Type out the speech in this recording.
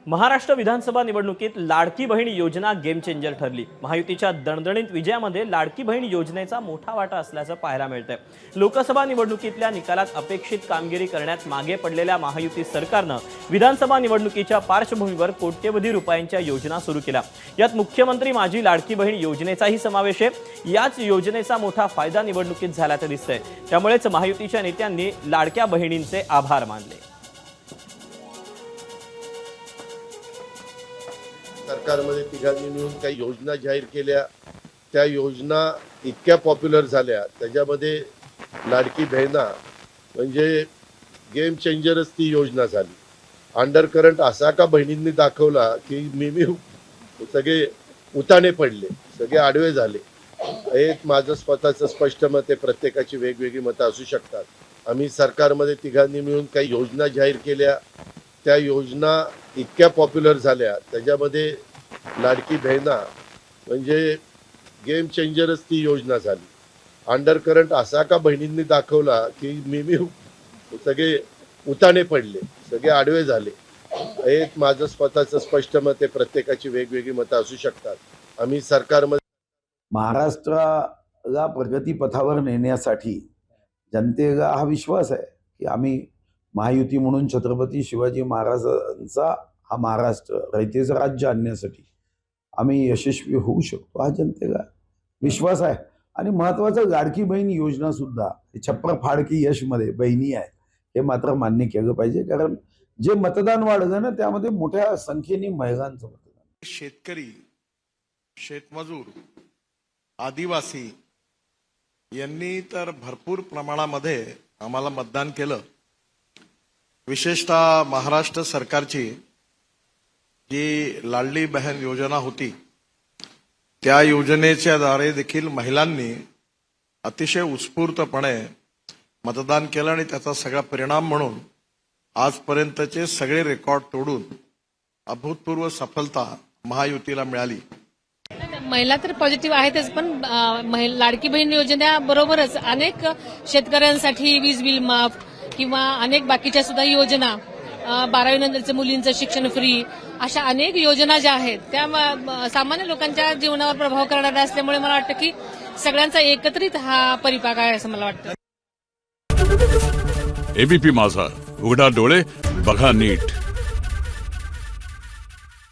महाराष्ट्र विधानसभा निवडणुकीत लाडकी बहीण योजना game changer ठरली। महायुतीच्या दणदणीत विजयामध्ये लाडकी बहीण योजनेचा मोठा वाटा असल्याचं पाहायला मिळतंय। लोकसभा निवडणुकीतल्या निकालात अपेक्षित कामगिरी करण्यात मागे पडलेल्या महायुती सरकारनं विधानसभा निवडणुकीच्या पार्श्वभूमीवर कोट्यवधी रुपयांच्या योजना सुरू केल्या। यात मुख्यमंत्री माझी लाडकी बहीण योजनेचाही समावेश आहे। याच योजनेचा मोठा फायदा निवडणुकीत झाल्याचं दिसतंय। त्यामुळेच महायुतीच्या नेत्यांनी लाडक्या बहिणींचे आभार मानले। सरकारमध्ये तिघांनी मिळून काही योजना जाहीर केल्या, त्या योजना इतक्या पॉप्युलर झाल्या, त्याच्यामध्ये लाडकी बहिणा म्हणजे गेम चेंजरच ती योजना झाली। अंडर करंट असा का बहिणींनी दाखवला की मी सगळे उताने पडले, सगळे आडवे झाले। हे माझं स्वतःचं स्पष्ट मत आहे, प्रत्येकाची वेगवेगळी मतं असू शकतात। आम्ही सरकारमध्ये तिघांनी मिळून काही योजना जाहीर केल्या, त्या योजना इतक्या पॉप्युलर झाल्या, त्याच्यामध्ये लाडकी बहिणा म्हणजे गेम चेंजरच ती योजना झाली। अंडर करंट असा का बहिणींनी दाखवला की मी सगळे उताने पडले, सगळे आडवे झाले। हे माझं स्वतःचं स्पष्ट मत आहे, प्रत्येकाची वेगवेगळी मतं असू शकतात। आम्ही सरकारमध्ये महाराष्ट्राला प्रगतीपथावर नेण्यासाठी जनतेला हा विश्वास आहे की आम्ही महायुती म्हणून छत्रपती शिवाजी महाराजांचा हा महाराष्ट्र रयतेचं राज्य आणण्यासाठी आम्ही यशस्वी होऊ शकतो, हा जनतेला विश्वास आहे। आणि महत्त्वाचं लाडकी बहीण योजना सुद्धा छप्पर फाडकी यशमध्ये बहिणी आहे, हे मात्र मान्य केलं पाहिजे। कारण जे मतदान वाढलं ना, त्यामध्ये मोठ्या संख्येने महिलांचं मतदान। शेतकरी, शेतमजूर, आदिवासी यांनी तर भरपूर प्रमाणामध्ये आम्हाला मतदान केलं। विशेषतः महाराष्ट्र सरकारची जी लाडली बहन योजना होती, त्या योजनेच्या द्वारे देखील महिलांनी अतिशय उत्स्फूर्तपणे मतदान केलं आणि त्याचा सगळा परिणाम म्हणून आजपर्यंतचे सगळे रेकॉर्ड तोडून अभूतपूर्व सफलता महायुतीला मिळाली। महिला तर पॉझिटिव्ह आहेतच, पण लाडकी बहीण योजनेबरोबरच अनेक शेतकऱ्यांसाठी वीज बिल माफ किंवा अनेक बाकीच्या सुद्धा योजना, 12वी नंतरचं मुलींचं शिक्षण फ्री, अशा अनेक योजना ज्या आहेत त्या सामान्य लोकांच्या जीवनावर प्रभाव करणाऱ्या असल्यामुळे मला वाटतं की सगळ्यांचा एकत्रित हा परिपाक आहे असं मला वाटतं। एबीपी माझा, उघडा डोळे बघा नीट।